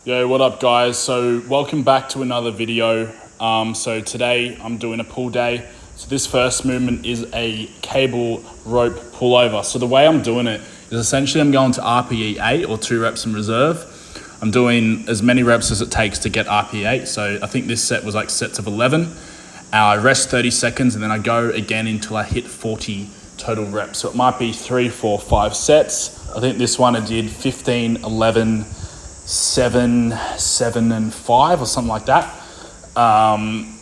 Yo, what up guys? So welcome back to another video. So today I'm doing a pull day. So this first movement is a cable rope pullover. So the way I'm doing it is essentially I'm going to RPE 8 or 2 reps in reserve. I'm doing as many reps as it takes to get RPE 8. So I think this set was like sets of 11. I rest 30 seconds and then I go again until I hit 40 total reps. So it might be 3, 4, 5 sets. I think this one I did 15, 11, 7, 7 and 5 or something like that.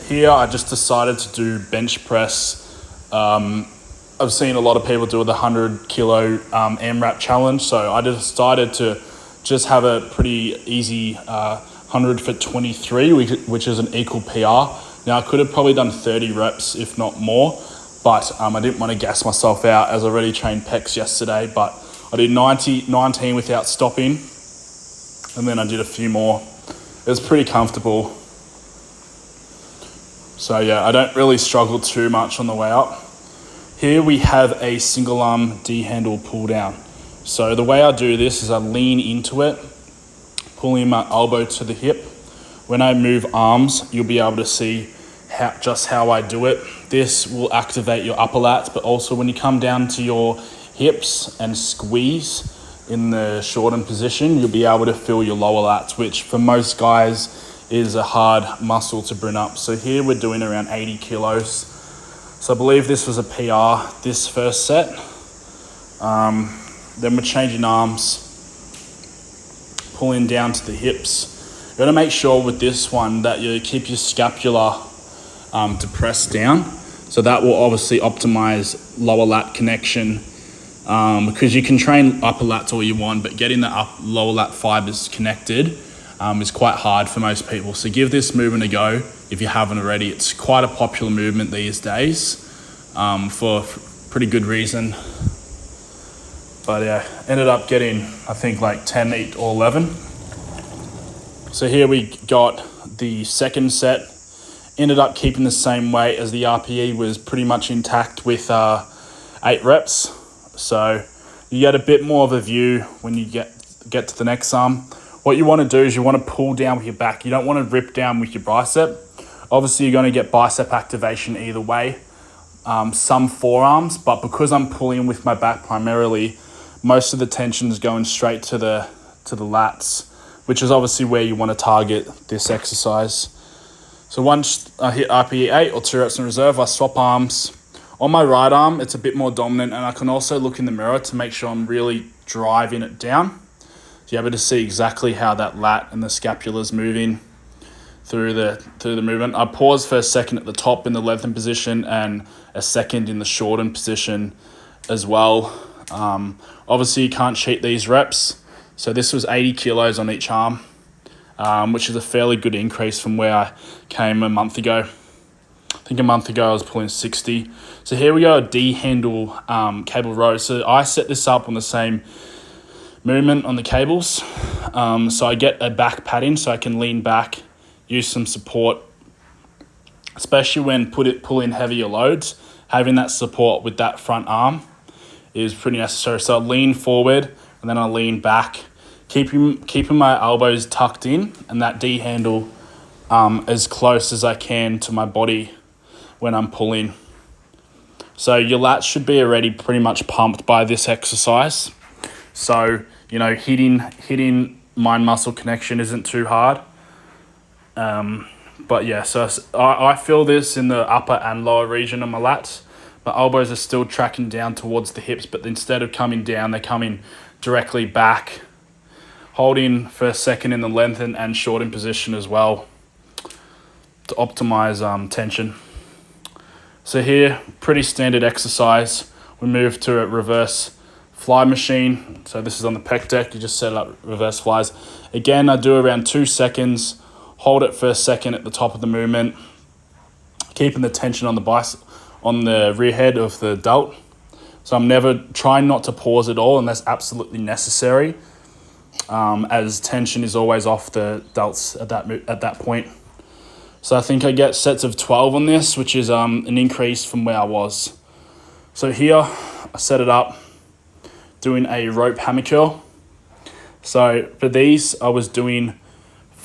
Here I just decided to do bench press. I've seen a lot of people do the 100 kilo AMRAP challenge, so I decided to just have a pretty easy 100 for 23, which is an equal PR. Now I could have probably done 30 reps if not more, but I didn't want to gas myself out as I already trained pecs yesterday, but I did 19 without stopping. And then I did a few more. It was pretty comfortable. So yeah, I don't really struggle too much on the way up. Here we have a single arm D handle pull down. So the way I do this is I lean into it, pulling my elbow to the hip. When I move arms, you'll be able to see how I do it. This will activate your upper lats, but also when you come down to your hips and squeeze, in the shortened position, you'll be able to feel your lower lats, which for most guys is a hard muscle to bring up. So here we're doing around 80 kilos. So I believe this was a PR, this first set. Then we're changing arms, pulling down to the hips. You gotta make sure with this one that you keep your scapula depressed down. So that will obviously optimize lower lat connection. Because you can train upper lats all you want, but getting the lower lat fibers connected is quite hard for most people. So give this movement a go if you haven't already. It's quite a popular movement these days for pretty good reason. But yeah, ended up getting, I think like 10, 8 or 11. So here we got the second set. Ended up keeping the same weight as the RPE, was pretty much intact with 8 reps. So you get a bit more of a view when you get to the next arm. What you want to do is you want to pull down with your back. You don't want to rip down with your bicep. Obviously, you're going to get bicep activation either way. Some forearms, but because I'm pulling with my back primarily, most of the tension is going straight to the lats, which is obviously where you want to target this exercise. So once I hit RPE 8 or 2 reps in reserve, I swap arms. On my right arm, it's a bit more dominant, and I can also look in the mirror to make sure I'm really driving it down. So you're able to see exactly how that lat and the scapula is moving through the movement. I pause for a second at the top in the lengthened position and a second in the shortened position as well. Obviously, you can't cheat these reps. So this was 80 kilos on each arm, which is a fairly good increase from where I came a month ago. I think a month ago I was pulling 60. So here we go, a D handle cable row. So I set this up on the same movement on the cables. So I get a back padding so I can lean back, use some support, especially when pulling heavier loads. Having that support with that front arm is pretty necessary. So I lean forward and then I lean back, keeping my elbows tucked in and that D handle as close as I can to my body when I'm pulling. So your lats should be already pretty much pumped by this exercise. So, you know, hitting mind muscle connection isn't too hard. But yeah, so I feel this in the upper and lower region of my lats. My elbows are still tracking down towards the hips, but instead of coming down, they're coming directly back, holding for a second in the lengthen and shorten position as well to optimize tension. So here, pretty standard exercise. We move to a reverse fly machine. So this is on the pec deck. You just set up reverse flies. Again, I do around 2 seconds. Hold it for a second at the top of the movement, keeping the tension on the rear head of the delt. So I'm never trying not to pause at all unless absolutely necessary, as tension is always off the delts at that point. So I think I get sets of 12 on this, which is an increase from where I was. So here, I set it up, doing a rope hammer curl. So for these, I was doing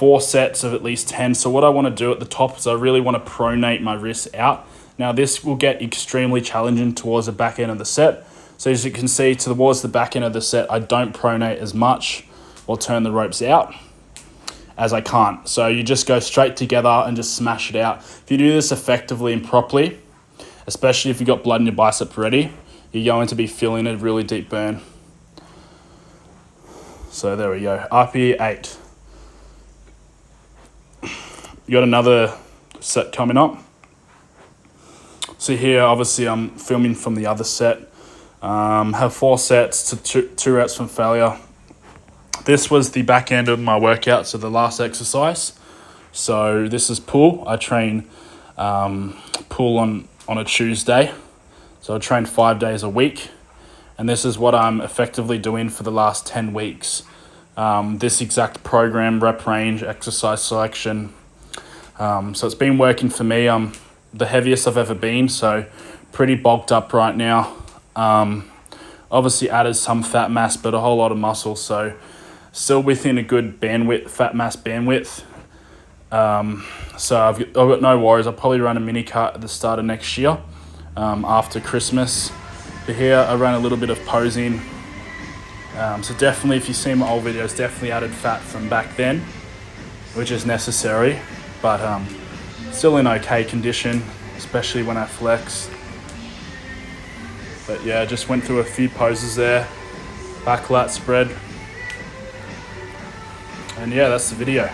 4 sets of at least 10. So what I want to do at the top is I really want to pronate my wrists out. Now this will get extremely challenging towards the back end of the set. So as you can see, towards the back end of the set, I don't pronate as much or turn the ropes out as I can't. So you just go straight together and just smash it out. If you do this effectively and properly, especially if you've got blood in your bicep already, you're going to be feeling a really deep burn. So there we go, RPE 8. You got another set coming up. So here, obviously I'm filming from the other set. Have 4 sets to 2 reps from failure. This was the back end of my workout, so the last exercise. So this is pull. I train pull on a Tuesday. So I train 5 days a week. And this is what I'm effectively doing for the last 10 weeks. This exact program, rep range, exercise selection. So it's been working for me. I'm the heaviest I've ever been, so pretty bulked up right now. Obviously added some fat mass, but a whole lot of muscle, so still within a good bandwidth, fat mass bandwidth. So I've got no worries. I'll probably run a mini cut at the start of next year, after Christmas. But here I ran a little bit of posing. So definitely, if you see my old videos, definitely added fat from back then, which is necessary, but still in okay condition, especially when I flex. But yeah, just went through a few poses there, back lat spread. And yeah, that's the video.